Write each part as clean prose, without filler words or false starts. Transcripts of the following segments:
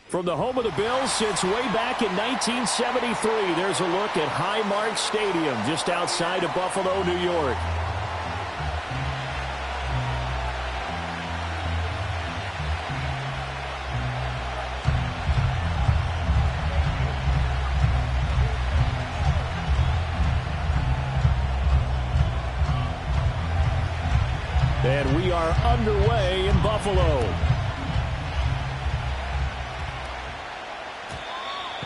From the home of the Bills since way back in 1973, there's a look at Highmark Stadium just outside of Buffalo, New York. And we are underway in Buffalo.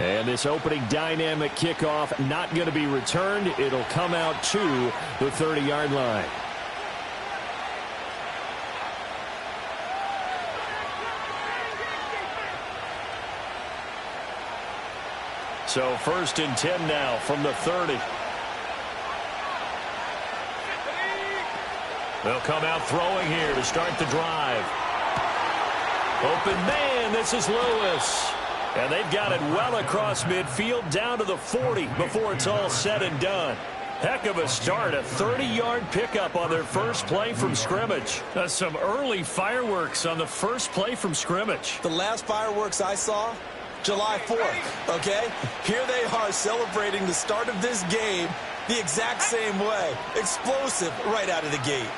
And this opening dynamic kickoff not going to be returned. It'll come out to the 30-yard line. So 1st and 10 now from the 30. They'll come out throwing here to start the drive. Open man, this is Lewis. And they've got it well across midfield down to the 40 before it's all said and done. Heck of a start, a 30-yard pickup on their first play from scrimmage. Some early fireworks on the first play from scrimmage. The last fireworks I saw, July 4th, okay? Here they are celebrating the start of this game the exact same way. Explosive right out of the gate.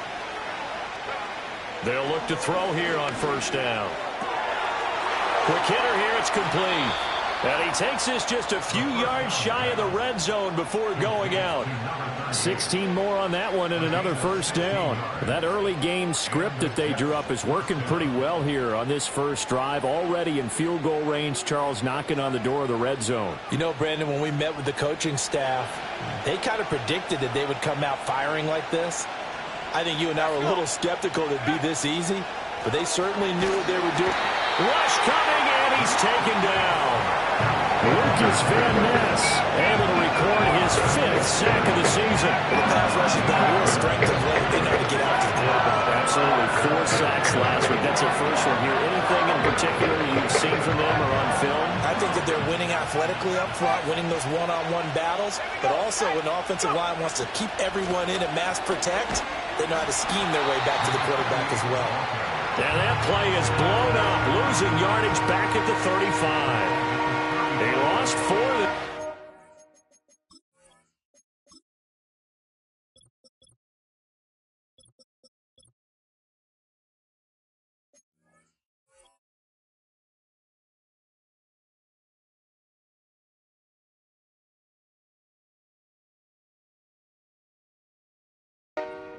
They'll look to throw here on 1st down. Quick hitter here, it's complete. And he takes this just a few yards shy of the red zone before going out. 16 more on that one and another 1st down. That early game script that they drew up is working pretty well here on this first drive. Already in field goal range, Charles knocking on the door of the red zone. You know, Brandon, when we met with the coaching staff, they kind of predicted that they would come out firing like this. I think you and I were a little skeptical that it'd be this easy, but they certainly knew what they were doing. Rush coming, and he's taken down. Lucas Van Ness able to record his 5th sack of the season. The pass rush has got real strength of late. They know to get out to the quarterback. Absolutely, 4 sacks last week. That's their first one here. Anything in particular you've seen from them or on film? I think that they're winning athletically up front, winning those one-on-one battles, but also when the offensive line wants to keep everyone in and mass protect, they know how to scheme their way back to the quarterback as well. And that play is blown up, losing yardage back at the 35. They lost 4.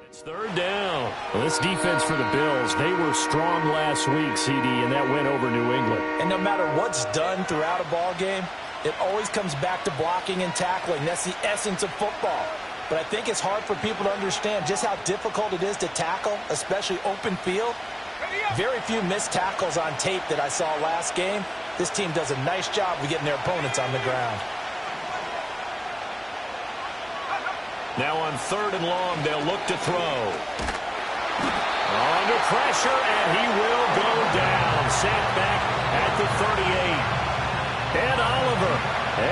It's 3rd down. Well, this defense for the Bills, they were strong last week, CD, and that went over New England. And no matter what's done throughout a ball game, it always comes back to blocking and tackling. That's the essence of football. But I think it's hard for people to understand just how difficult it is to tackle, especially open field. Very few missed tackles on tape that I saw last game. This team does a nice job of getting their opponents on the ground. Now on 3rd and long, they'll look to throw. Under pressure, and he will go down. Sacked back at the 38. And Oliver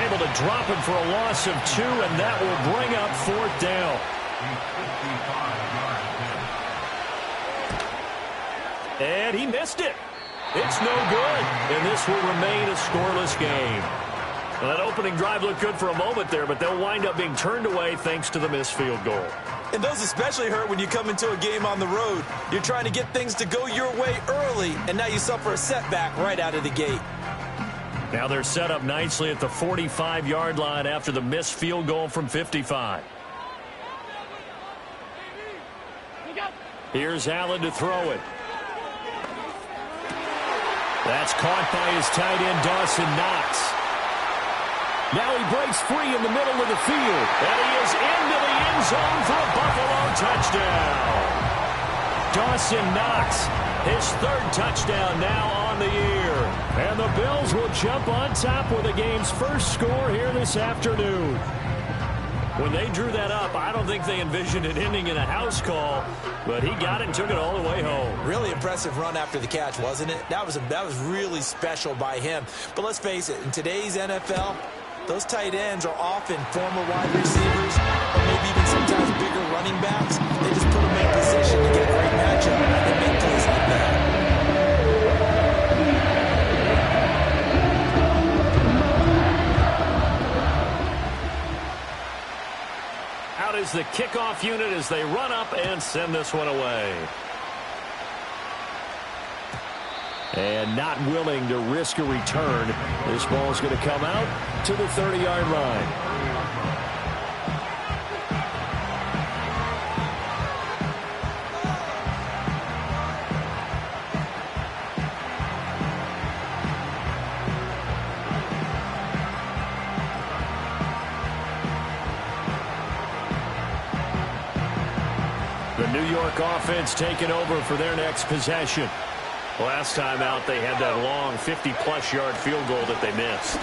able to drop him for a loss of 2, and that will bring up 4th down. And he missed it. It's no good, and this will remain a scoreless game. Well, that opening drive looked good for a moment there, but they'll wind up being turned away thanks to the missed field goal. And those especially hurt when you come into a game on the road. You're trying to get things to go your way early, and now you suffer a setback right out of the gate. Now they're set up nicely at the 45-yard line after the missed field goal from 55. Here's Allen to throw it. That's caught by his tight end, Dawson Knox. Now he breaks free in the middle of the field. And he is into the end zone for a Buffalo touchdown. Dawson Knox, his 3rd touchdown now on the year. And the Bills will jump on top with the game's first score here this afternoon. When they drew that up, I don't think they envisioned it ending in a house call, but he got it and took it all the way home. Really impressive run after the catch, wasn't it? That was really special by him. But let's face it, in today's NFL, those tight ends are often former wide receivers or maybe even sometimes bigger running backs. They just put them in position to get a great matchup and make plays like that. kickoff unit as they run up and send this one away. And not willing to risk a return. This ball is going to come out to the 30-yard line. The New York offense taking over for their next possession. Last time out, they had that long 50-plus yard field goal that they missed.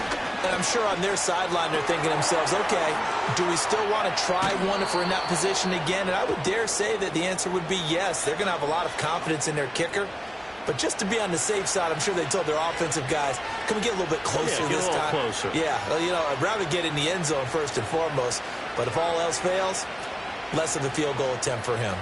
And I'm sure on their sideline, they're thinking to themselves, okay, do we still want to try one if we're in that position again? And I would dare say that the answer would be yes. They're going to have a lot of confidence in their kicker. But just to be on the safe side, I'm sure they told their offensive guys, can we get a little bit closer this time? Closer. Yeah, well, you know, I'd rather get in the end zone first and foremost. But if all else fails, less of a field goal attempt for him.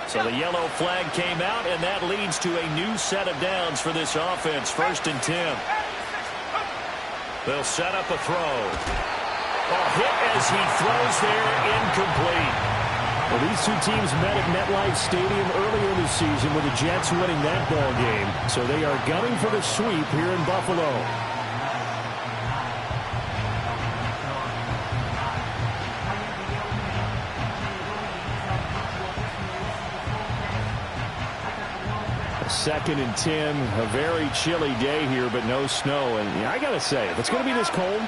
So the yellow flag came out, and that leads to a new set of downs for this offense. 1st and 10. They'll set up a throw. A hit as he throws there, incomplete. Well, these two teams met at MetLife Stadium earlier this season with the Jets winning that ball game. So they are gunning for the sweep here in Buffalo. Second and 10, a very chilly day here, but no snow. And yeah, I got to say, if it's going to be this cold,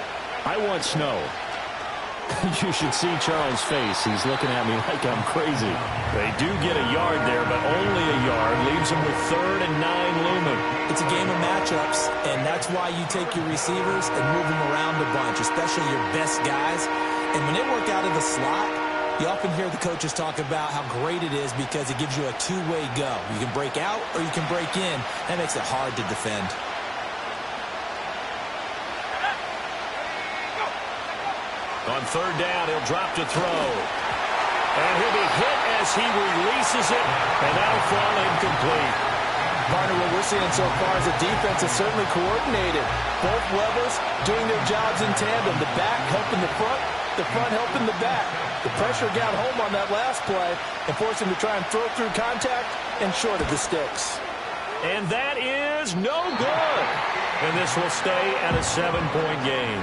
I want snow. You should see Charles' face. He's looking at me like I'm crazy. They do get a yard there, but only a yard. Leaves them with 3rd and 9 looming. It's a game of matchups, and that's why you take your receivers and move them around a bunch, especially your best guys. And when they work out of the slot, you often hear the coaches talk about how great it is because it gives you a two-way go. You can break out or you can break in. That makes it hard to defend. On 3rd down, he'll drop to throw. And he'll be hit as he releases it, and that'll fall incomplete. Partner, what we're seeing so far is the defense is certainly coordinated. Both levels doing their jobs in tandem. The back helping the front helping the back. The pressure got home on that last play and forced him to try and throw through contact and short of the sticks. And that is no good. And this will stay at a 7-point game.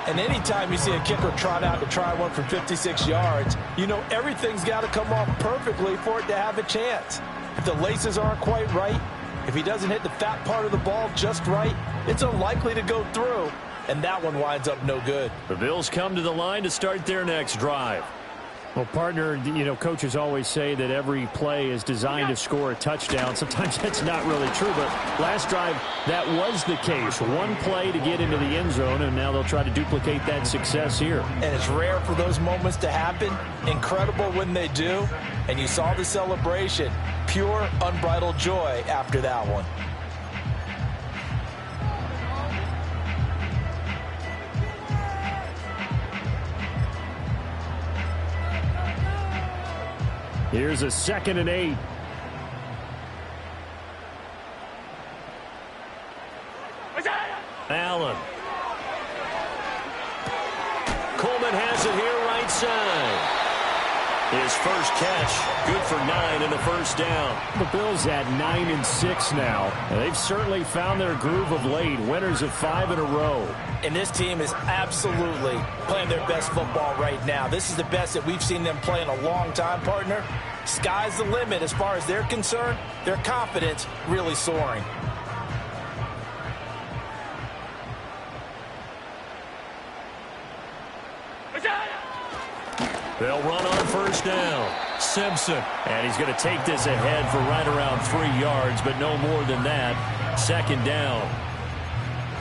And anytime you see a kicker trot out to try one from 56 yards, you know everything's got to come off perfectly for it to have a chance. If the laces aren't quite right, if he doesn't hit the fat part of the ball just right, it's unlikely to go through. And that one winds up no good. The Bills come to the line to start their next drive. Well, partner, you know, coaches always say that every play is designed to score a touchdown. Sometimes that's not really true, but last drive, that was the case. One play to get into the end zone, and now they'll try to duplicate that success here. And it's rare for those moments to happen. Incredible when they do. And you saw the celebration. Pure, unbridled joy after that one. Here's a 2nd and 8. Allen. Coleman has it here right side. His first catch, good for 9 and a first down. The Bills at 9 and 6 now. And they've certainly found their groove of late. Winners of 5 in a row. And this team is absolutely playing their best football right now. This is the best that we've seen them play in a long time, partner. Sky's the limit as far as they're concerned. Their confidence really soaring. They'll run on first down. Simpson. And he's going to take this ahead for right around 3 yards, but no more than that. 2nd down.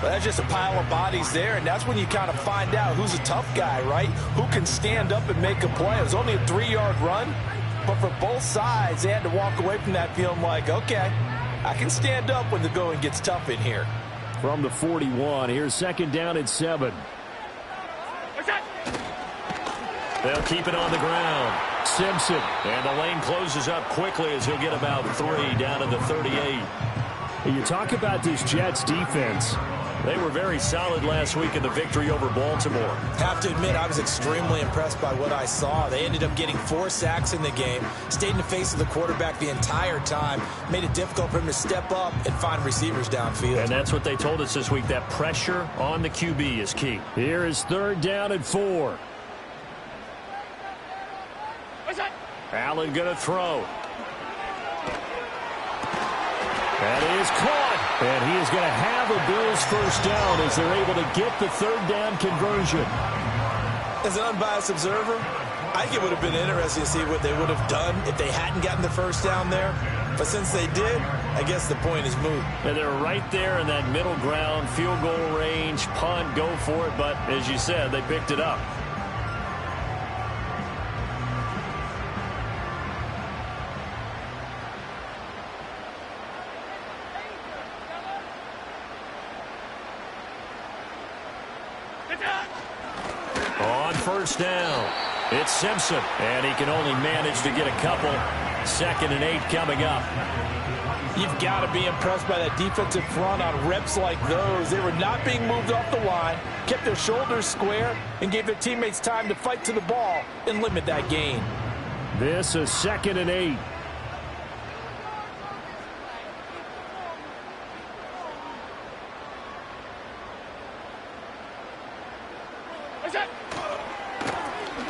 Well, that's just a pile of bodies there, and that's when you kind of find out who's a tough guy, right? Who can stand up and make a play. It was only a 3-yard run, but for both sides, they had to walk away from that feeling like, okay, I can stand up when the going gets tough in here. From the 41, here's 2nd down and 7. They'll keep it on the ground. Simpson. And the lane closes up quickly as he'll get about 3 down to the 38. You talk about this Jets defense. They were very solid last week in the victory over Baltimore. Have to admit, I was extremely impressed by what I saw. They ended up getting 4 sacks in the game, stayed in the face of the quarterback the entire time, made it difficult for him to step up and find receivers downfield. And that's what they told us this week, that pressure on the QB is key. Here is 3rd down and 4. Allen going to throw. That is caught. And he is going to have a Bills first down as they're able to get the 3rd down conversion. As an unbiased observer, I think it would have been interesting to see what they would have done if they hadn't gotten the first down there. But since they did, I guess the point is moot. And they're right there in that middle ground, field goal range, punt, go for it. But as you said, they picked it up. On first down, it's Simpson, and he can only manage to get a couple. 2nd and 8 coming up. You've got to be impressed by that defensive front on reps like those. They were not being moved off the line, kept their shoulders square, and gave their teammates time to fight to the ball and limit that gain. This is 2nd and 8.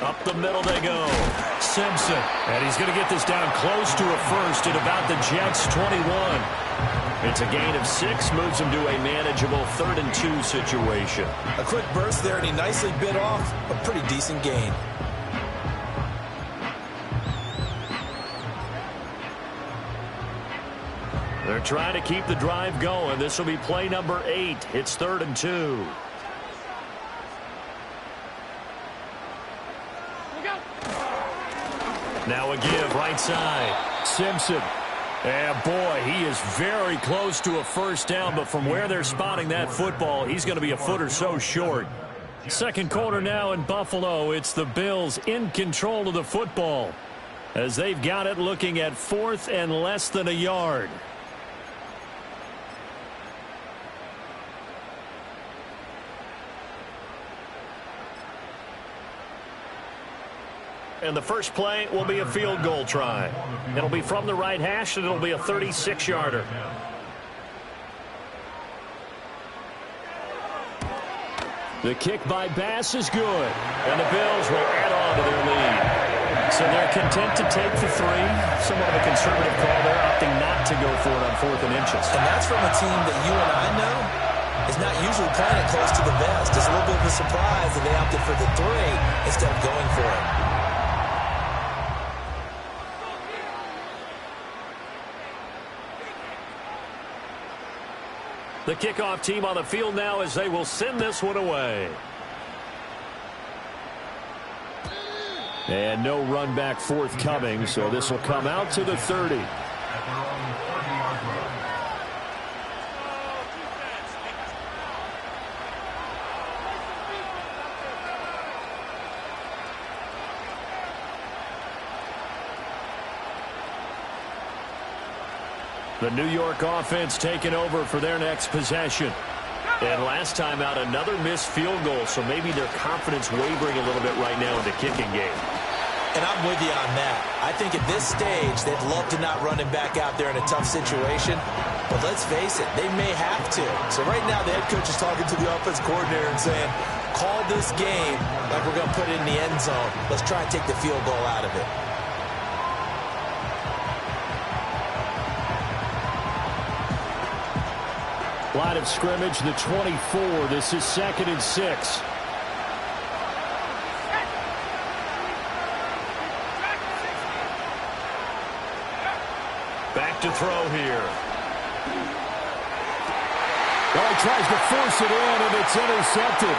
Up the middle they go. Simpson. And he's going to get this down close to a first at about the Jets' 21. It's a gain of 6, moves him to a manageable 3rd and 2 situation. A quick burst there, and he nicely bit off a pretty decent gain. They're trying to keep the drive going. This will be play number 8. It's 3rd and 2. Now a give, right side. Simpson. And boy, he is very close to a first down, but from where they're spotting that football, he's going to be a foot or so short. 2nd quarter now in Buffalo. It's the Bills in control of the football as they've got it looking at 4th and less than a yard. And the first play will be a field goal try. It'll be from the right hash, and it'll be a 36-yarder. The kick by Bass is good, and the Bills will add on to their lead. So they're content to take the 3. Somewhat of a conservative call there, opting not to go for it on 4th and inches. And that's from a team that you and I know is not usually playing it close to the vest. It's a little bit of a surprise that they opted for the 3 instead of going for it. The kickoff team on the field now as they will send this one away. And no run back forthcoming, so this will come out to the 30. The New York offense taking over for their next possession. And last time out, another missed field goal, so maybe their confidence wavering a little bit right now in the kicking game. And I'm with you on that. I think at this stage, they'd love to not run him back out there in a tough situation. But let's face it, they may have to. So right now, the head coach is talking to the offense coordinator and saying, call this game like we're going to put it in the end zone. Let's try and take the field goal out of it. Line of scrimmage, the 24. This is 2nd and 6. Back to throw here. Oh, he tries to force it in, and it's intercepted.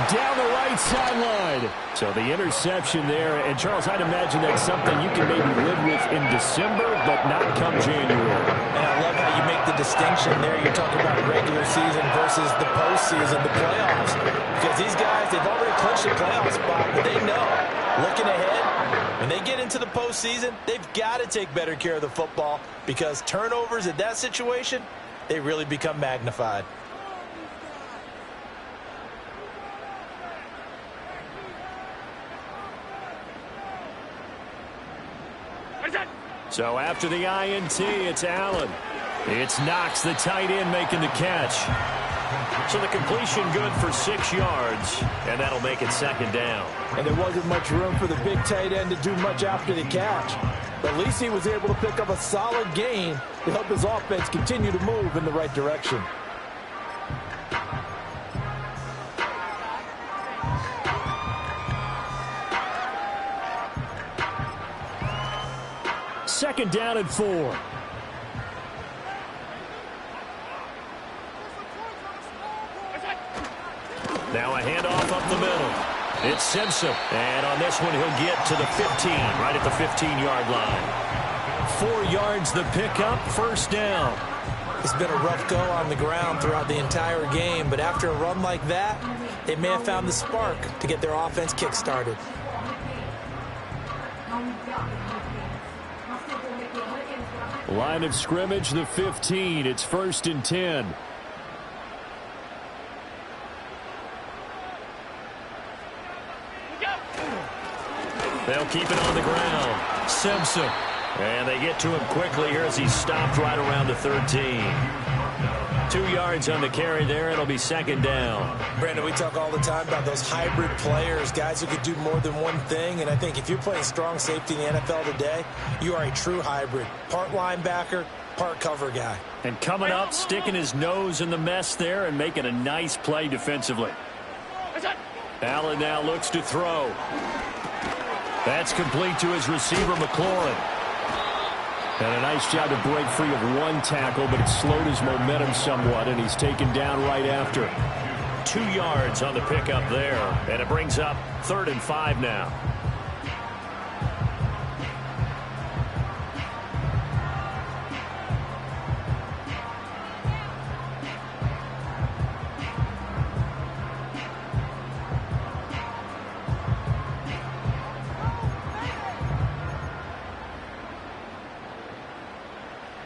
Down the right sideline. So the interception there. And, Charles, I'd imagine that's something you can maybe live with in December, but not come January. And I love how you make the distinction there. You're talking about regular season versus the postseason, the playoffs. Because these guys, they've already clinched a playoff spot, but they know Looking ahead, when they get into the postseason, they've got to take better care of the football because turnovers in that situation, they really become magnified. So after the INT, it's Allen. It's Knox, the tight end, making the catch. So the completion good for 6 yards, and that'll make it second down. And there wasn't much room for the big tight end to do much after the catch. But at least he was able to pick up a solid gain to help his offense continue to move in the right direction. Second down and 4. Now a handoff up the middle. It's Simpson. And on this one, he'll get to the 15, right at the 15-yard line. 4 yards the pickup, first down. It's been a rough go on the ground throughout the entire game, but after a run like that, they may have found the spark to get their offense kick-started. Line of scrimmage, the 15. It's 1st and 10. They'll keep it on the ground. Simpson. And they get to him quickly here as he's stopped right around the 13. 2 yards on the carry there. It'll be second down. Brandon, we talk all the time about those hybrid players, guys who could do more than one thing. And I think if you're playing strong safety in the NFL today, you are a true hybrid. Part linebacker, part cover guy. And coming up, sticking his nose in the mess there and making a nice play defensively. Allen now looks to throw. That's complete to his receiver, McLaurin. And a nice job to break free of one tackle, but it slowed his momentum somewhat, and he's taken down right after. 2 yards on the pickup there, and it brings up 3rd and 5 now.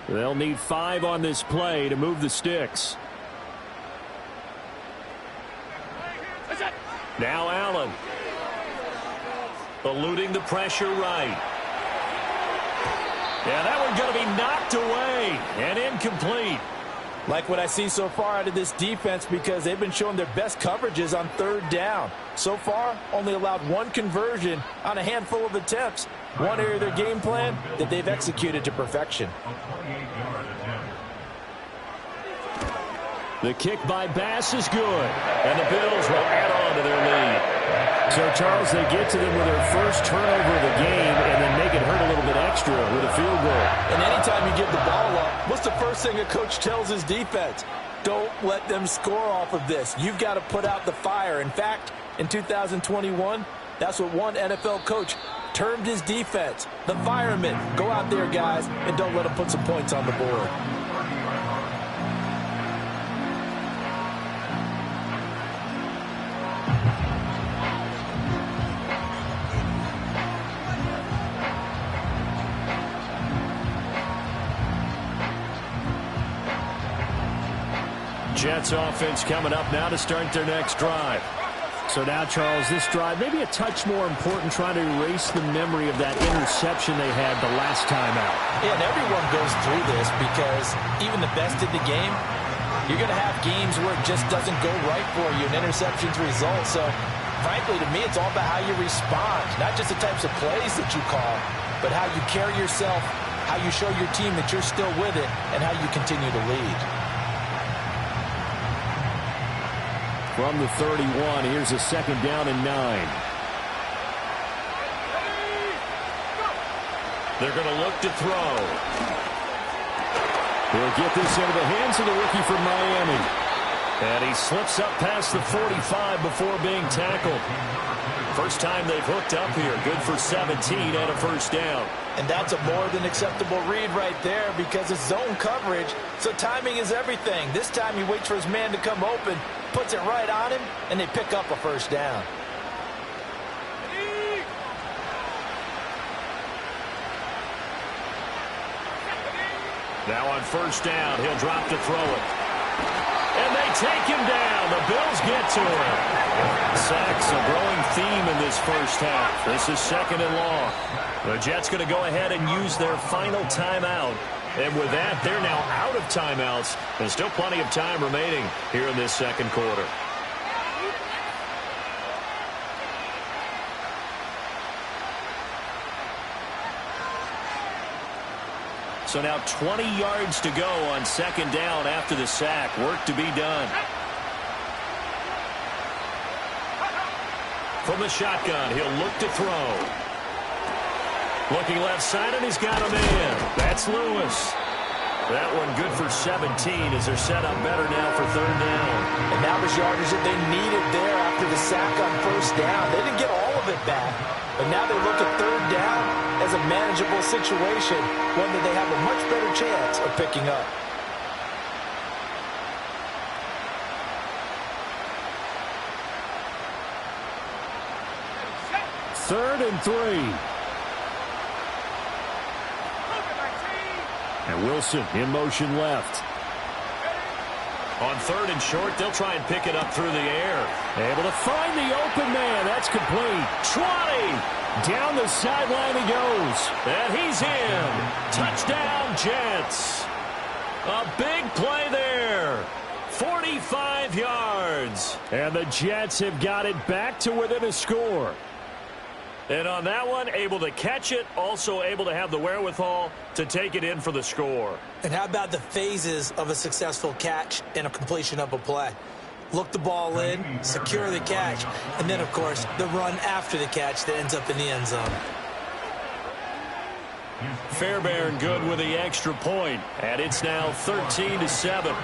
They'll need 5 on this play to move the sticks. Now Allen. Eluding the pressure right. Yeah, that one's going to be knocked away and incomplete. Like what I see so far out of this defense because they've been showing their best coverages on 3rd down. So far, only allowed 1 conversion on a handful of attempts. One area of their game plan that they've executed to perfection. The kick by Bass is good, and the Bills will add on to their lead. So, Charles, they get to them with their first turnover of the game and then make it hurt a little bit extra with a field goal. And anytime you give the ball up, what's the first thing a coach tells his defense? Don't let them score off of this. You've got to put out the fire. In fact, in 2021, that's what one NFL coach termed his defense. The firemen. Go out there, guys, and don't let them put some points on the board. Jets offense coming up now to start their next drive. So now, Charles, this drive maybe a touch more important, trying to erase the memory of that interception they had the last time out. Yeah, and everyone goes through this because even the best in the game, you're going to have games where it just doesn't go right for you, and interceptions result. So, frankly, to me, it's all about how you respond, not just the types of plays that you call, but how you carry yourself, how you show your team that you're still with it, and how you continue to lead. From the 31, here's a 2nd down and 9. They're going to look to throw. He'll get this into the hands of the rookie from Miami. And he slips up past the 45 before being tackled. First time they've hooked up here. Good for 17 and a first down. And that's a more than acceptable read right there because it's zone coverage, so timing is everything. This time he waits for his man to come open, puts it right on him, and they pick up a first down. Now on first down, he'll drop to throw it. And they take him down. The Bills get to him. Sacks a growing theme in this first half. This is second and long. The Jets going to go ahead and use their final timeout. And with that, they're now out of timeouts. There's still plenty of time remaining here in this second quarter. So now 20 yards to go on second down after the sack. Work to be done. From the shotgun, he'll look to throw. Looking left side, and he's got a man. That's Lewis. That one good for 17 as they're set up better now for third down. And that was yardage that they needed there after the sack on first down. They didn't get all of it back, but now they look at third down as a manageable situation, one that they have a much better chance of picking up. Third and 3. And Wilson in motion left. On third and short, they'll try and pick it up through the air. Able to find the open man. That's complete. 20. Down the sideline he goes. And he's in. Touchdown, Jets. A big play there. 45 yards. And the Jets have got it back to within a score. And on that one, able to catch it, also able to have the wherewithal to take it in for the score. And how about the phases of a successful catch and a completion of a play? Look the ball in, secure the catch, and then, of course, the run after the catch that ends up in the end zone. Fairbairn good with the extra point, and it's now 13-7.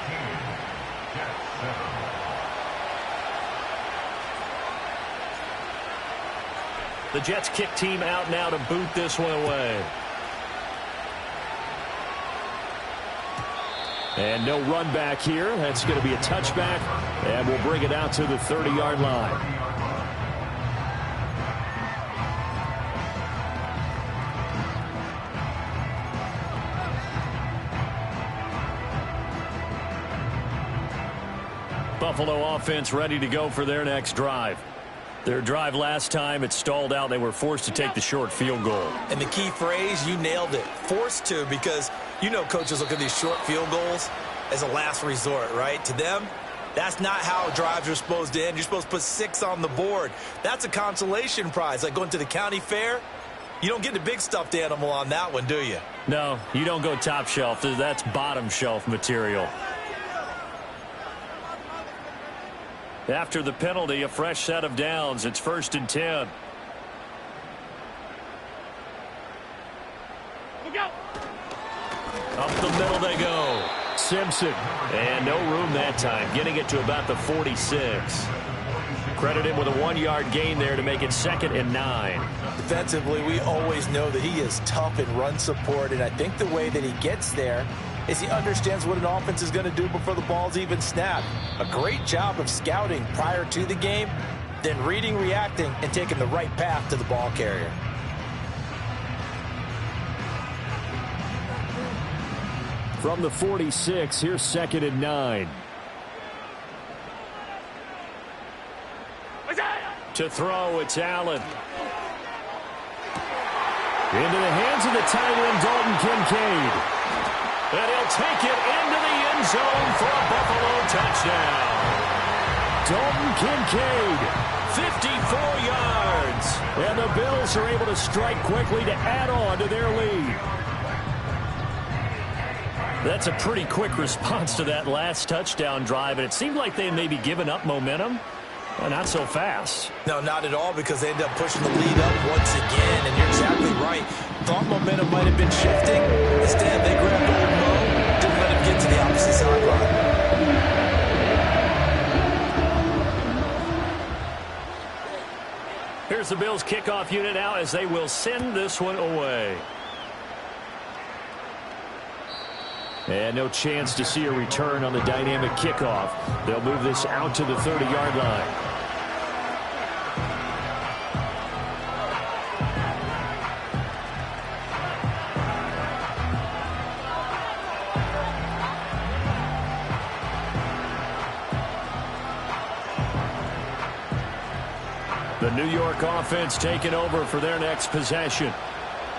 The Jets kick team out now to boot this one away. And no run back here. That's going to be a touchback, and we'll bring it out to the 30-yard line. Buffalo offense ready to go for their next drive. Their drive last time, it stalled out. They were forced to take the short field goal. And the key phrase, you nailed it, forced to, because you know coaches look at these short field goals as a last resort, right? To them, that's not how drives are supposed to end. You're supposed to put 6 on the board. That's a consolation prize, like going to the county fair. You don't get the big stuffed animal on that one, do you? No, you don't go top shelf. That's bottom shelf material. After the penalty, a fresh set of downs. It's 1st and 10. Up the middle they go. Simpson. And no room that time. Getting it to about the 46. Credited with a 1-yard gain there to make it 2nd and 9. Defensively, we always know that he is tough in run support, and I think the way that he gets there is he understands what an offense is going to do before the ball's even snapped. A great job of scouting prior to the game, then reading, reacting, and taking the right path to the ball carrier. From the 46, here's 2nd and 9. To throw, it's Allen. Into the hands of the tight end, Dalton Kincaid. And he'll take it into the end zone for a Buffalo touchdown. Dalton Kincaid. 54 yards. And the Bills are able to strike quickly to add on to their lead. That's a pretty quick response to that last touchdown drive, and it seemed like they may be giving up momentum. Well, not so fast. No, not at all, because they end up pushing the lead up once again, and you're exactly right. Thought momentum might have been shifting. Instead, they grabbed Old Mo, didn't let him get to the opposite sideline. Here's the Bills kickoff unit now as they will send this one away. And no chance to see a return on the dynamic kickoff. They'll move this out to the 30-yard line. The New York offense taking over for their next possession.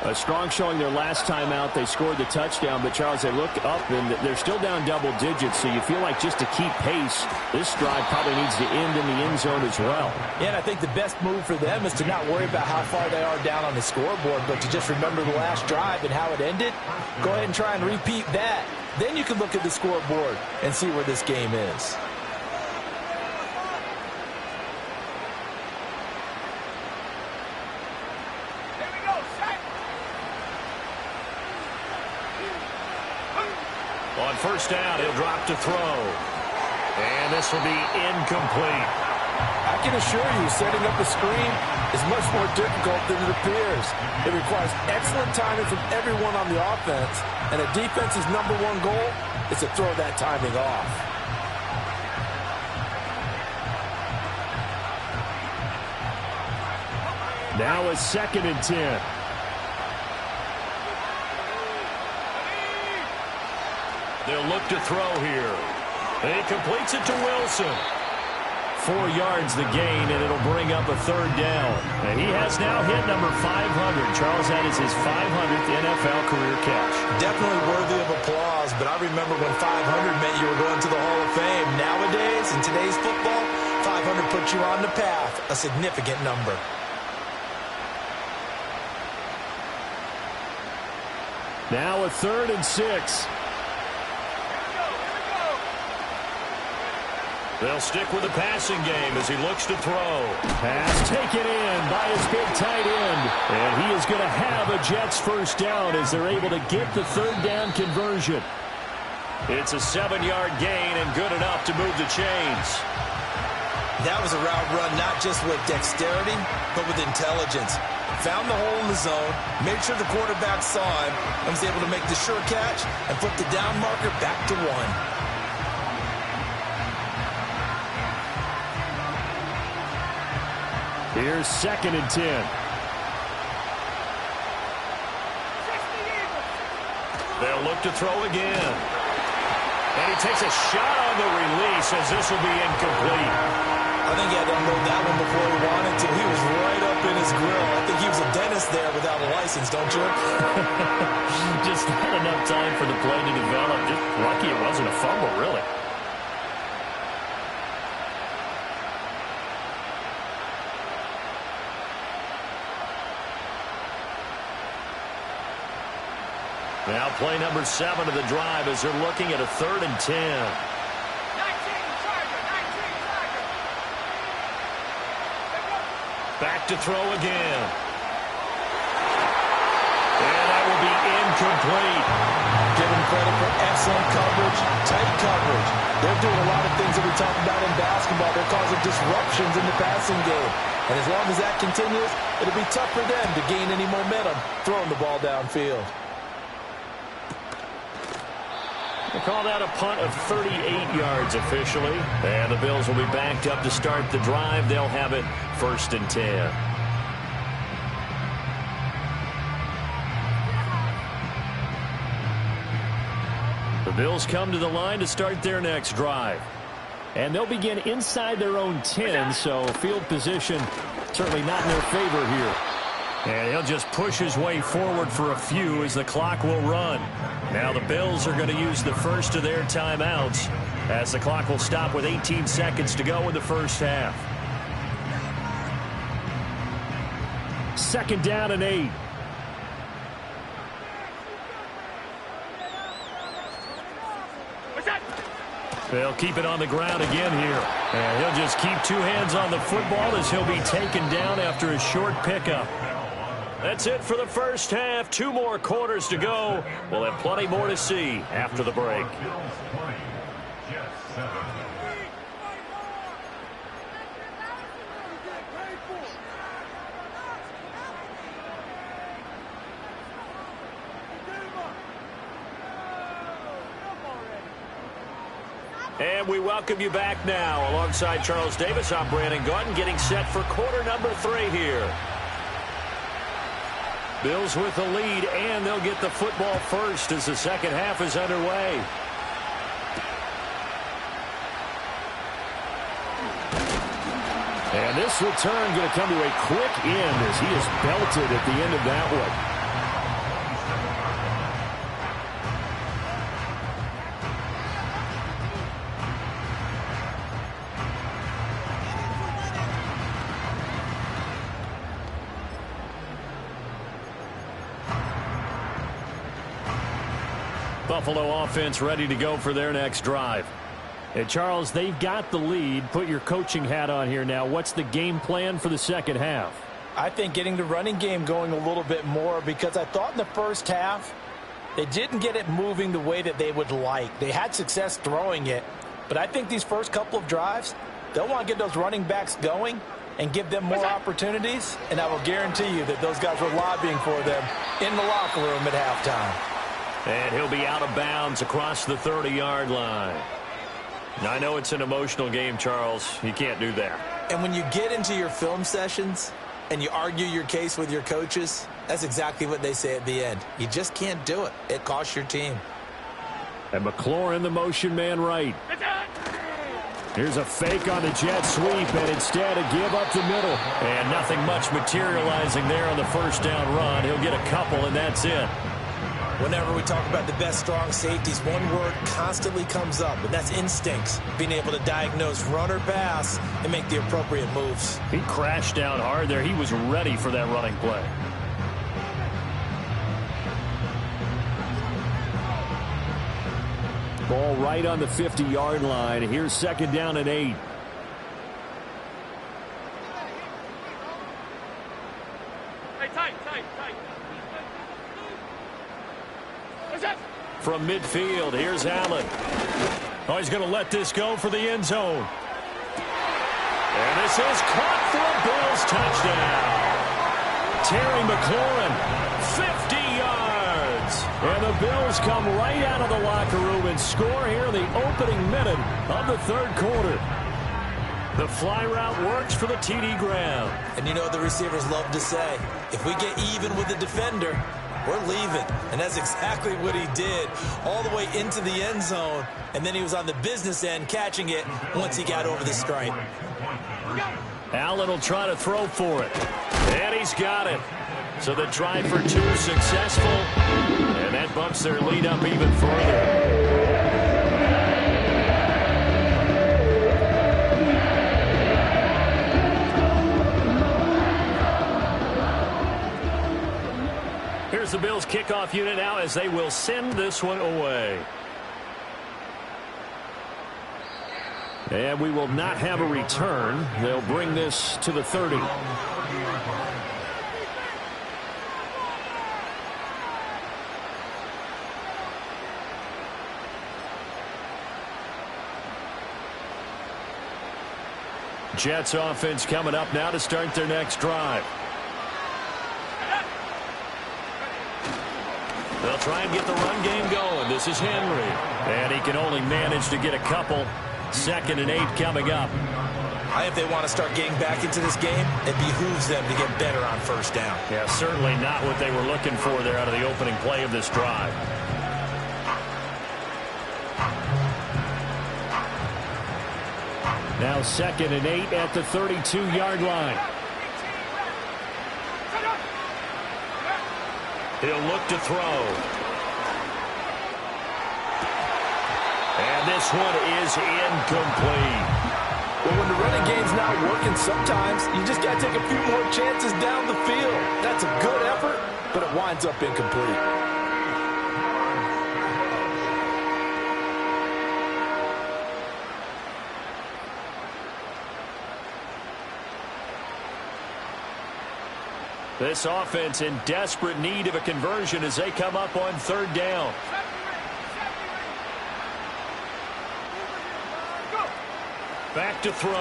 A strong showing their last time out. They scored the touchdown, but, Charles, they look up, and they're still down double digits, so you feel like just to keep pace, this drive probably needs to end in the end zone as well. Yeah, and I think the best move for them is to not worry about how far they are down on the scoreboard, but to just remember the last drive and how it ended. Go ahead and try and repeat that. Then you can look at the scoreboard and see where this game is. On first down, he'll drop to throw. And this will be incomplete. I can assure you, setting up a screen is much more difficult than it appears. It requires excellent timing from everyone on the offense, and a defense's number one goal is to throw that timing off. Now a 2nd and 10. They'll look to throw here. And he completes it to Wilson. 4 yards the gain, and it'll bring up a 3rd down. And he has now hit number 500. Charles, that is his 500th NFL career catch. Definitely worthy of applause, but I remember when 500 meant you were going to the Hall of Fame. Nowadays, in today's football, 500 puts you on the path, a significant number. Now a 3rd and 6. They'll stick with the passing game as he looks to throw. Pass taken in by his big tight end. And he is going to have a Jets first down as they're able to get the 3rd down conversion. It's a 7-yard gain and good enough to move the chains. That was a route run not just with dexterity, but with intelligence. Found the hole in the zone, made sure the quarterback saw him, and was able to make the sure catch and flip the down marker back to 1. Here's 2nd and 10. They'll look to throw again. And he takes a shot on the release as this will be incomplete. I think he had to unload that one before he wanted to. He was right up in his grill. I think he was a dentist there without a license, don't you? Just not enough time for the play to develop. Just lucky it wasn't a fumble, really. Now play number 7 of the drive as they're looking at a 3rd and 10. Back to throw again. And that will be incomplete. Give him credit for excellent coverage, tight coverage. They're doing a lot of things that we talk about in basketball. They're causing disruptions in the passing game. And as long as that continues, it'll be tough for them to gain any momentum throwing the ball downfield. They call that a punt of 38 yards officially. And the Bills will be backed up to start the drive. They'll have it 1st and 10. The Bills come to the line to start their next drive. And they'll begin inside their own 10, so field position certainly not in their favor here. And he'll just push his way forward for a few as the clock will run. Now the Bills are going to use the first of their timeouts as the clock will stop with 18 seconds to go in the first half. 2nd down and 8. They'll keep it on the ground again here. And he'll just keep 2 hands on the football as he'll be taken down after a short pickup. That's it for the first half. 2 more quarters to go. We'll have plenty more to see after the break. And we welcome you back now. Alongside Charles Davis, I'm Brandon Gaudin, getting set for quarter number 3 here. Bills with the lead, and they'll get the football first as the second half is underway. And And this return going to come to a quick end as he is belted at the end of that one. Buffalo offense ready to go for their next drive. And Charles, they've got the lead. Put your coaching hat on here now. What's the game plan for the second half? I think getting the running game going a little bit more, because I thought in the first half they didn't get it moving the way that they would like. They had success throwing it, but I think these first couple of drives, they'll want to get those running backs going and give them more opportunities, and I will guarantee you that those guys were lobbying for them in the locker room at halftime. And he'll be out of bounds across the 30-yard line. Now, I know it's an emotional game, Charles. You can't do that. And when you get into your film sessions and you argue your case with your coaches, that's exactly what they say at the end. You just can't do it. It costs your team. And McLaurin, the motion man right. Here's a fake on the jet sweep, and instead a give up the middle. And nothing much materializing there on the first down run. He'll get a couple, and that's it. Whenever we talk about the best strong safeties, one word constantly comes up, and that's instincts. Being able to diagnose run or pass and make the appropriate moves. He crashed down hard there. He was ready for that running play. Ball right on the 50-yard line. Here's second down and 8. From midfield, here's Allen. Oh, he's going to let this go for the end zone. And this is caught for a Bills touchdown. Terry McLaurin, 50 yards. And the Bills come right out of the locker room and score here in the opening minute of the third quarter. The fly route works for the TD ground. And you know what the receivers love to say? If we get even with the defender, we're leaving. And that's exactly what he did, all the way into the end zone. And then he was on the business end catching it once he got over the stripe. Allen will try to throw for it. And he's got it. So the try for 2 successful. And that bumps their lead up even further. Here's the Bills kickoff unit now as they will send this one away. And we will not have a return. They'll bring this to the 30. Jets offense coming up now to start their next drive. They'll try and get the run game going. This is Henry. And he can only manage to get a couple. 2nd and 8 coming up. If they want to start getting back into this game, it behooves them to get better on first down. Yeah, certainly not what they were looking for there out of the opening play of this drive. Now 2nd and 8 at the 32-yard line. He'll look to throw. And this one is incomplete. Well, when the running game's not working, sometimes you just got to take a few more chances down the field. That's a good effort, but it winds up incomplete. This offense in desperate need of a conversion as they come up on 3rd down. Back to throw.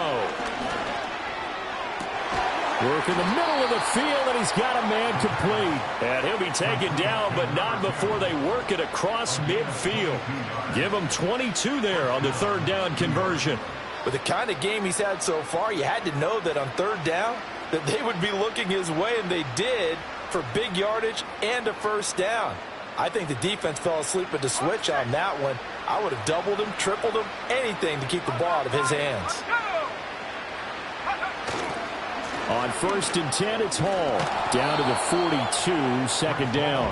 Work in the middle of the field, and he's got a man complete. And he'll be taken down, but not before they work it across midfield. Give him 22 there on the 3rd down conversion. With the kind of game he's had so far, you had to know that on 3rd down, that they would be looking his way, and they did, for big yardage and a first down. I think the defense fell asleep at the switch on that one. I would have doubled him, tripled him, anything to keep the ball out of his hands. On 1st and 10, it's Hall. Down to the 42, second down.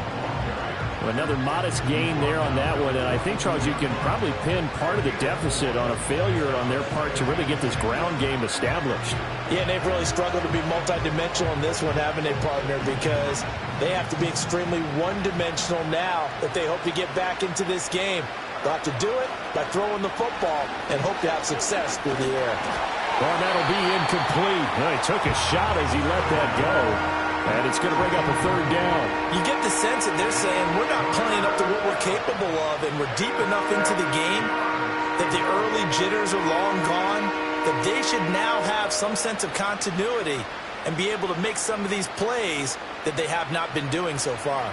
Another modest gain there on that one, and I think, Charles, you can probably pin part of the deficit on a failure on their part to really get this ground game established. Yeah, and they've really struggled to be multidimensional in this one, haven't they, partner? Because they have to be extremely one-dimensional now if they hope to get back into this game. They'll have to do it by throwing the football and hope to have success through the air. Well, that'll be incomplete. Well, he took a shot as he let that go. And it's going to bring up a third down. You get the sense that they're saying we're not playing up to what we're capable of, and we're deep enough into the game that the early jitters are long gone, that they should now have some sense of continuity and be able to make some of these plays that they have not been doing so far.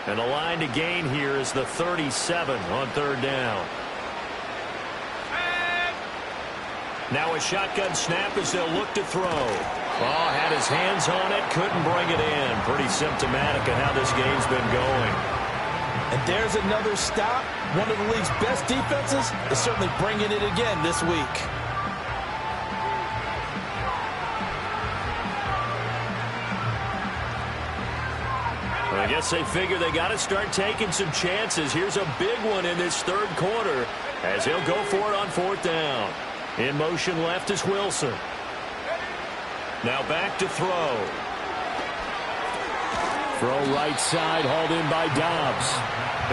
And the line to gain here is the 37 on third down. Now a shotgun snap as they'll look to throw. Oh, had his hands on it, couldn't bring it in. Pretty symptomatic of how this game's been going. And there's another stop. One of the league's best defenses is certainly bringing it again this week. I guess they figure they got to start taking some chances. Here's a big one in this third quarter as he'll go for it on fourth down. In motion left is Wilson. Now back to throw. Throw right side, hauled in by Dobbs.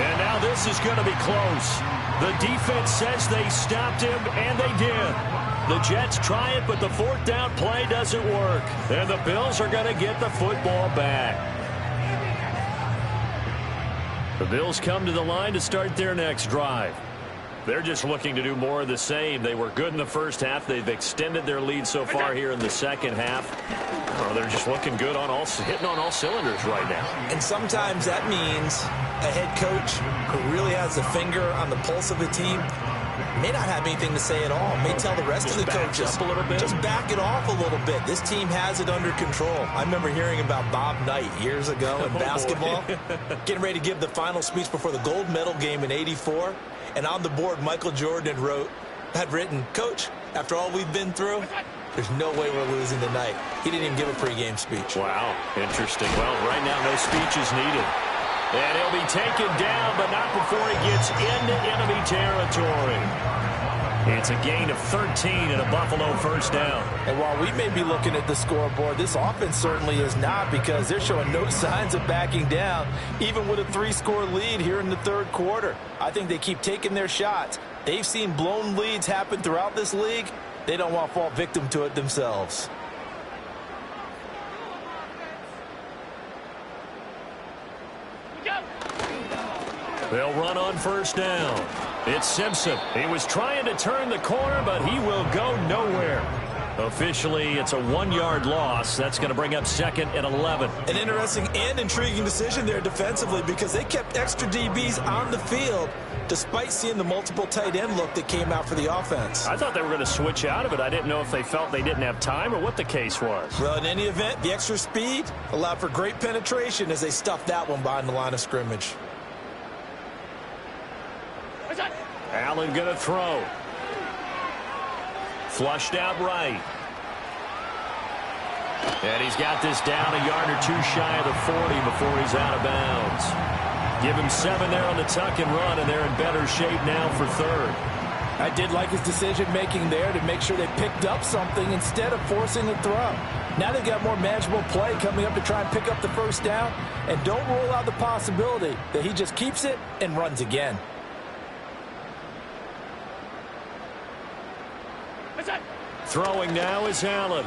And now this is going to be close. The defense says they stopped him, and they did. The Jets try it, but the fourth down play doesn't work. And the Bills are going to get the football back. The Bills come to the line to start their next drive. They're just looking to do more of the same. They were good in the first half. They've extended their lead so far here in the second half. Oh, they're just looking good on hitting on all cylinders right now. And sometimes that means a head coach who really has a finger on the pulse of the team may not have anything to say at all. May tell the rest of the coaches, just back it off a little bit. This team has it under control. I remember hearing about Bob Knight years ago in basketball, getting ready to give the final speech before the gold medal game in '84. And on the board, Michael Jordan had written, "Coach, after all we've been through, there's no way we're losing tonight." He didn't even give a pregame speech. Wow, interesting. Well, right now, no speech is needed. And he'll be taken down, but not before he gets into enemy territory. It's a gain of 13 and a Buffalo first down. And while we may be looking at the scoreboard, this offense certainly is not, because they're showing no signs of backing down, even with a 3-score lead here in the third quarter. I think they keep taking their shots. They've seen blown leads happen throughout this league. They don't want to fall victim to it themselves. They'll run on first down. It's Simpson. He was trying to turn the corner, but he will go nowhere. Officially, it's a 1-yard loss. That's going to bring up second and 11. An interesting and intriguing decision there defensively, because they kept extra DBs on the field despite seeing the multiple tight end look that came out for the offense. I thought they were going to switch out of it. I didn't know if they felt they didn't have time or what the case was. Well, in any event, the extra speed allowed for great penetration as they stuffed that one behind the line of scrimmage. Allen going to throw. Flushed out right. And he's got this down a yard or two shy of the 40 before he's out of bounds. Give him 7 there on the tuck and run, and they're in better shape now for third. I did like his decision-making there to make sure they picked up something instead of forcing a throw. Now they've got more manageable play coming up to try and pick up the first down, and don't rule out the possibility that he just keeps it and runs again. Throwing now is Allen.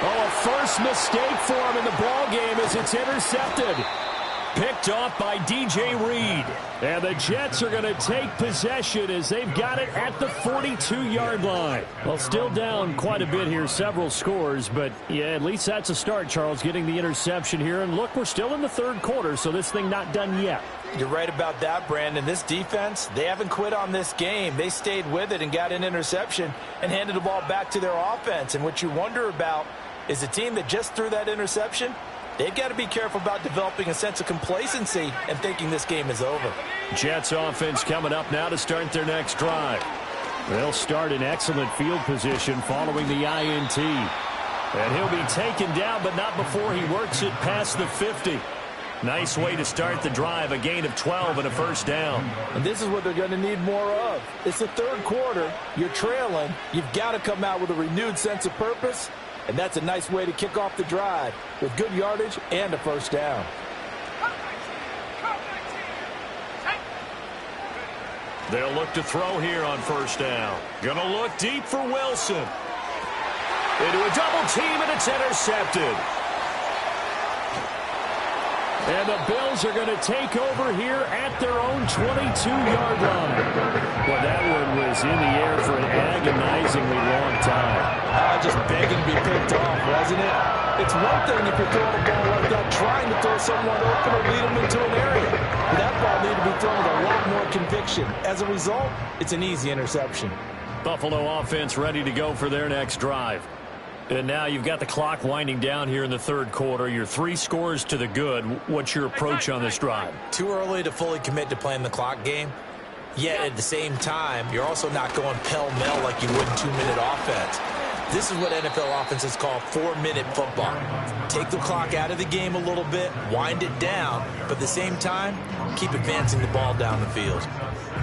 Oh, a first mistake for him in the ball game as it's intercepted. Picked off by DJ Reed. And the Jets are going to take possession as they've got it at the 42-yard line. Well, still down quite a bit here, several scores, but yeah, at least that's a start, Charles, getting the interception here. And look, we're still in the third quarter, so this thing not done yet. You're right about that, Brandon. This defense, they haven't quit on this game. They stayed with it and got an interception and handed the ball back to their offense. And what you wonder about is a team that just threw that interception, they've got to be careful about developing a sense of complacency and thinking this game is over. Jets offense coming up now to start their next drive. They'll start in excellent field position following the INT. And he'll be taken down, but not before he works it past the 50. Nice way to start the drive, a gain of 12 and a first down. And this is what they're going to need more of. It's the third quarter. You're trailing. You've got to come out with a renewed sense of purpose, and that's a nice way to kick off the drive with good yardage and a first down. They'll look to throw here on first down. Gonna look deep for Wilson. Into a double team, and it's intercepted. And the Bills are going to take over here at their own 22-yard line. Well, that one was in the air for an agonizingly long time. Just begging to be picked off, wasn't it? It's one thing if you're throwing a ball like that, trying to throw someone open or lead them into an area. But that ball needed to be thrown with a lot more conviction. As a result, it's an easy interception. Buffalo offense ready to go for their next drive. And now you've got the clock winding down here in the third quarter. You're 3 scores to the good. What's your approach on this drive? Too early to fully commit to playing the clock game. Yet at the same time, you're also not going pell-mell like you would in 2-minute offense. This is what NFL offenses call 4-minute football. Take the clock out of the game a little bit, wind it down, but at the same time, keep advancing the ball down the field.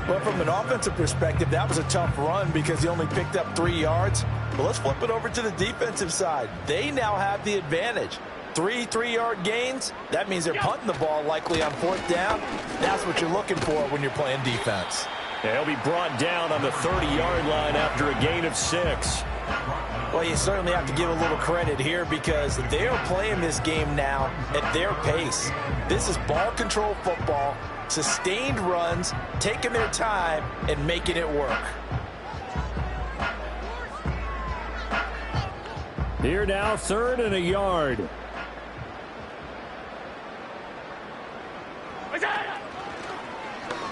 Well, from an offensive perspective, that was a tough run because he only picked up 3 yards. But let's flip it over to the defensive side. They now have the advantage. 3 3-yard gains, that means they're punting the ball likely on 4th down. That's what you're looking for when you're playing defense. He'll be brought down on the 30-yard line after a gain of 6. Well, you certainly have to give a little credit here because they are playing this game now at their pace. This is ball control football, sustained runs, taking their time, and making it work. Here now, 3rd and a yard.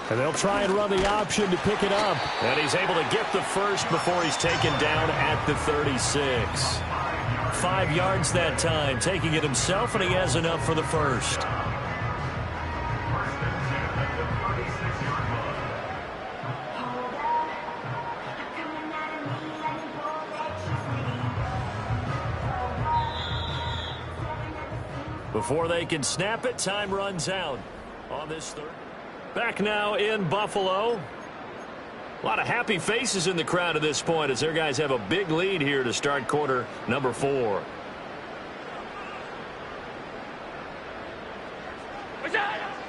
And they'll try and run the option to pick it up. And he's able to get the first before he's taken down at the 36. 5 yards that time, taking it himself, and he has enough for the first. Before they can snap it, time runs out on this third. Back now in Buffalo. A lot of happy faces in the crowd at this point as their guys have a big lead here to start quarter number 4.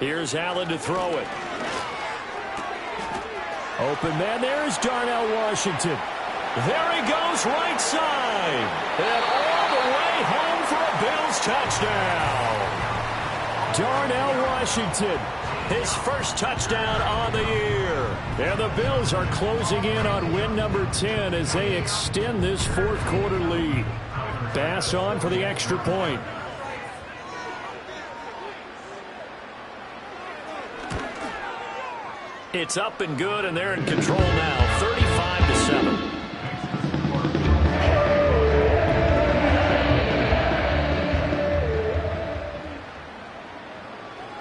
Here's Allen to throw it. Open man, there's Darnell Washington. There he goes, right side. And all the way home for a Bills touchdown. Darnell Washington, his first touchdown on the year. And the Bills are closing in on win number 10 as they extend this 4th quarter lead. Bass on for the extra point. It's up and good, and they're in control now, 35-7.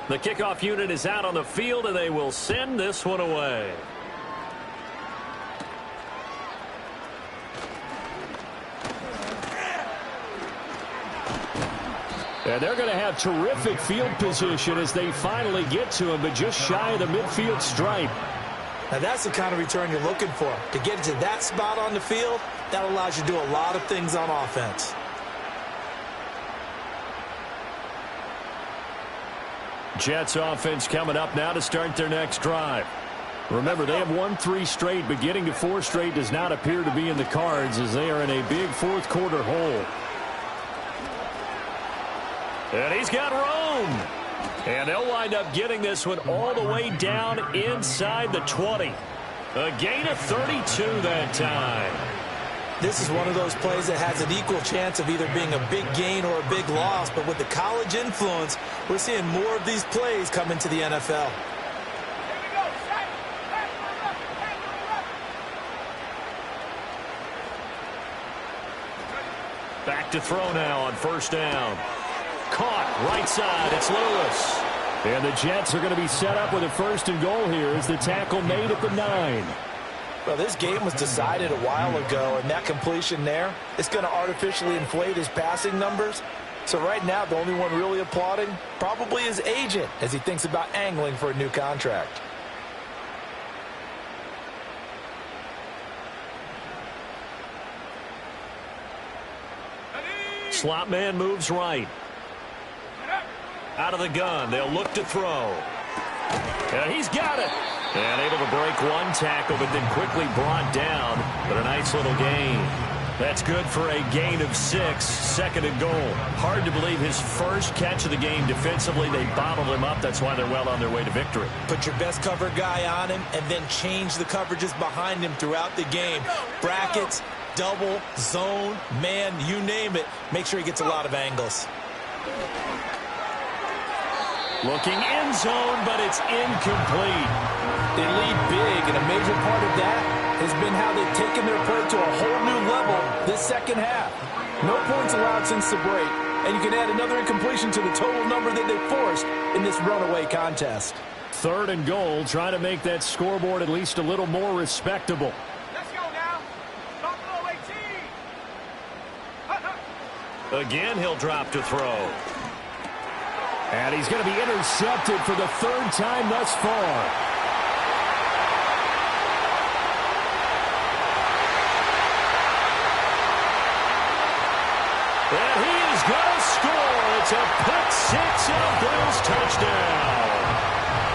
The kickoff unit is out on the field, and they will send this one away. And they're going to have terrific field position as they finally get to him, but just shy of the midfield stripe. Now that's the kind of return you're looking for. To get to that spot on the field, that allows you to do a lot of things on offense. Jets offense coming up now to start their next drive. Remember, they have won 3 straight, but getting to 4 straight does not appear to be in the cards as they are in a big 4th quarter hole. And he's got room. And they'll wind up getting this one all the way down inside the 20. A gain of 32 that time. This is one of those plays that has an equal chance of either being a big gain or a big loss. But with the college influence, we're seeing more of these plays come into the NFL. Back to throw now on first down. Caught right side. It's Lewis. And the Jets are going to be set up with a 1st and goal here as the tackle made at the 9. Well, this game was decided a while ago, and that completion there, it's going to artificially inflate his passing numbers. So right now, the only one really applauding probably his agent as he thinks about angling for a new contract. Slot man moves right. Out of the gun, they'll look to throw. And he's got it. And able to break one tackle, but then quickly brought down. But a nice little gain. That's good for a gain of 6, second and goal. Hard to believe his first catch of the game defensively. They bottled him up. That's why they're well on their way to victory. Put your best cover guy on him and then change the coverages behind him throughout the game. Brackets, double, zone, man, you name it. Make sure he gets a lot of angles. Looking end zone, but it's incomplete. They lead big, and a major part of that has been how they've taken their play to a whole new level this second half. No points allowed since the break, and you can add another incompletion to the total number that they forced in this runaway contest. Third and goal, trying to make that scoreboard at least a little more respectable. Let's go now. Buffalo 18. Again, he'll drop to throw. And he's going to be intercepted for the third time thus far. And he is going to score. It's a pick-6 and a Bills touchdown.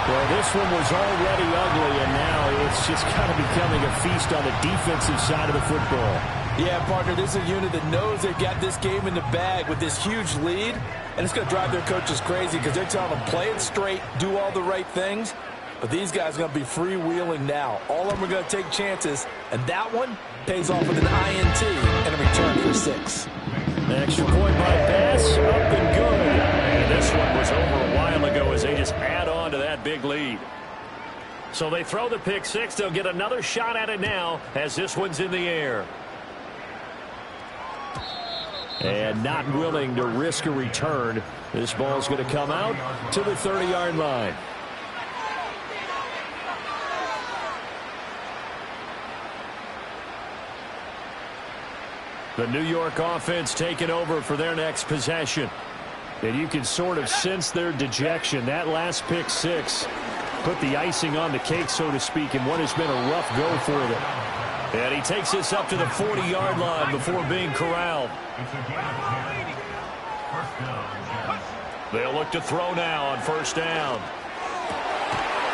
Well, this one was already ugly, and now it's just kind of becoming a feast on the defensive side of the football. Yeah, partner, this is a unit that knows they've got this game in the bag with this huge lead, and it's going to drive their coaches crazy because they're telling them, play it straight, do all the right things. But these guys are going to be freewheeling now. All of them are going to take chances, and that one pays off with an INT and a return for 6. Extra point by Bass, up and good. And this one was over a while ago as they just add on to that big lead. So they throw the pick-6. They'll get another shot at it now as this one's in the air. And not willing to risk a return. This ball's going to come out to the 30-yard line. The New York offense taking over for their next possession. And you can sort of sense their dejection. That last pick-6 put the icing on the cake, so to speak, in what has been a rough go for them. And he takes this up to the 40-yard line before being corralled. They'll look to throw now on first down.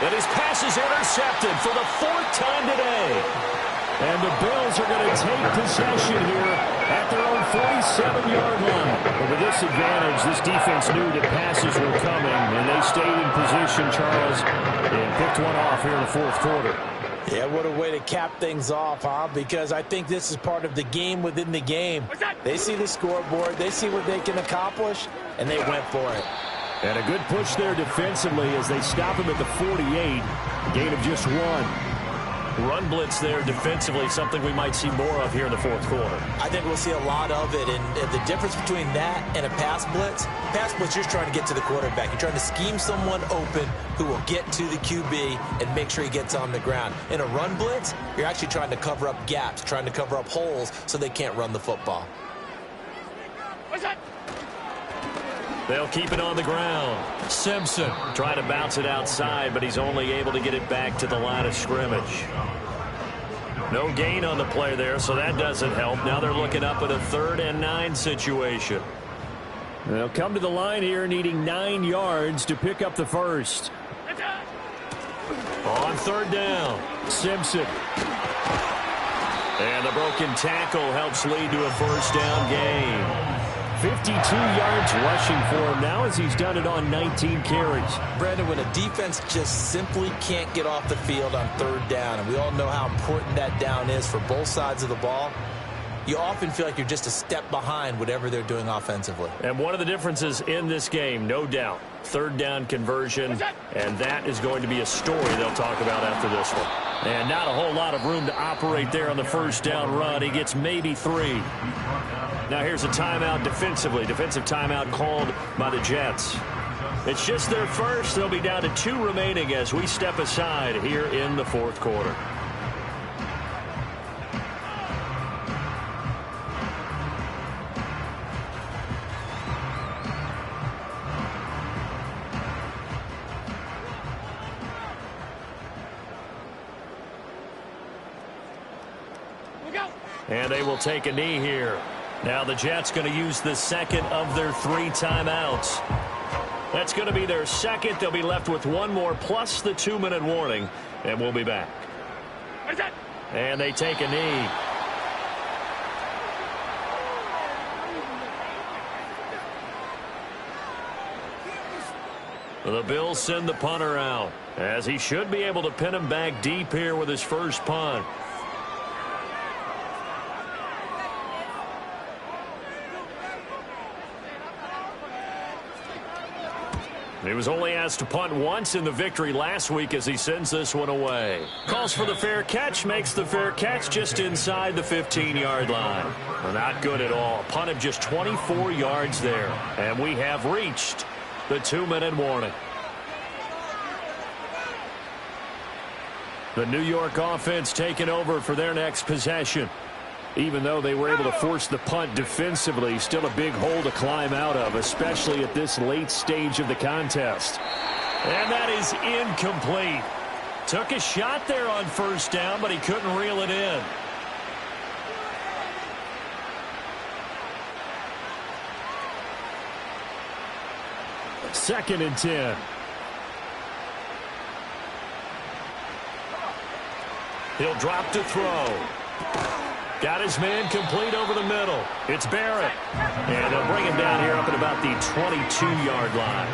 And his pass is intercepted for the 4th time today. And the Bills are going to take possession here at their own 47-yard line. But with this advantage, this defense knew that passes were coming, and they stayed in position, Charles, and picked one off here in the fourth quarter. Yeah, what a way to cap things off, huh? Because I think this is part of the game within the game. They see the scoreboard, they see what they can accomplish, and they went for it. And a good push there defensively as they stop him at the 48. Gain of just 1. Run blitz there defensively, something we might see more of here in the fourth quarter. I think we'll see a lot of it, and the difference between that and a pass blitz, you're trying to get to the quarterback. You're trying to scheme someone open who will get to the QB and make sure he gets on the ground. In a run blitz, you're actually trying to cover up gaps, trying to cover up holes so they can't run the football. They'll keep it on the ground. Simpson trying to bounce it outside, but he's only able to get it back to the line of scrimmage. No gain on the play there, so that doesn't help. Now they're looking up at a 3rd and 9 situation. They'll come to the line here needing 9 yards to pick up the first. On 3rd down, Simpson. And the broken tackle helps lead to a first down gain. 52 yards rushing for him now as he's done it on 19 carries. Brandon, when a defense just simply can't get off the field on 3rd down, and we all know how important that down is for both sides of the ball, you often feel like you're just a step behind whatever they're doing offensively. And one of the differences in this game, no doubt, 3rd down conversion, and that is going to be a story they'll talk about after this one. And not a whole lot of room to operate there on the first down run. He gets maybe 3. Now here's a timeout defensively. Defensive timeout called by the Jets. It's just their first. They'll be down to 2 remaining as we step aside here in the fourth quarter. And they will take a knee here. Now the Jets going to use the second of their 3 timeouts. That's going to be their second. They'll be left with one more plus the 2-minute warning. And we'll be back. And they take a knee. The Bills send the punter out, as he should be able to pin him back deep here with his first punt. He was only asked to punt once in the victory last week as he sends this one away. Calls for the fair catch, makes the fair catch just inside the 15-yard line. Well, not good at all. Punt of just 24 yards there. And we have reached the 2-minute warning. The New York offense taking over for their next possession. Even though they were able to force the punt defensively, still a big hole to climb out of, especially at this late stage of the contest. And that is incomplete. Took a shot there on first down, but he couldn't reel it in. Second and 10. He'll drop to throw. Got his man complete over the middle. It's Barrett. And they'll bring him down here up at about the 22-yard line.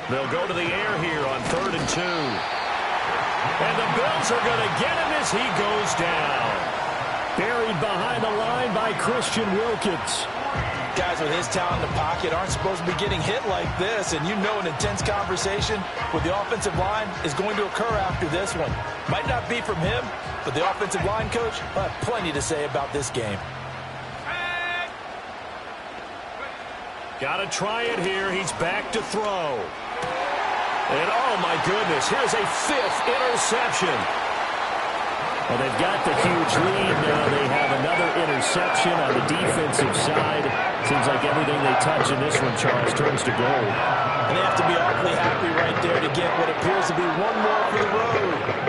They'll go to the air here on 3rd and 2. And the Bills are going to get him as he goes down. Buried behind the line by Christian Wilkins. Guys with his talent in the pocket aren't supposed to be getting hit like this, and you know an intense conversation with the offensive line is going to occur after this one. Might not be from him, but the offensive line coach will have plenty to say about this game. Got to try it here. He's back to throw. And oh my goodness, here's a 5th interception. Well, they've got the huge lead now. They have another interception on the defensive side. Seems like everything they touch in this one, Charles, turns to gold. And they have to be awfully happy right there to get what appears to be one more for the road.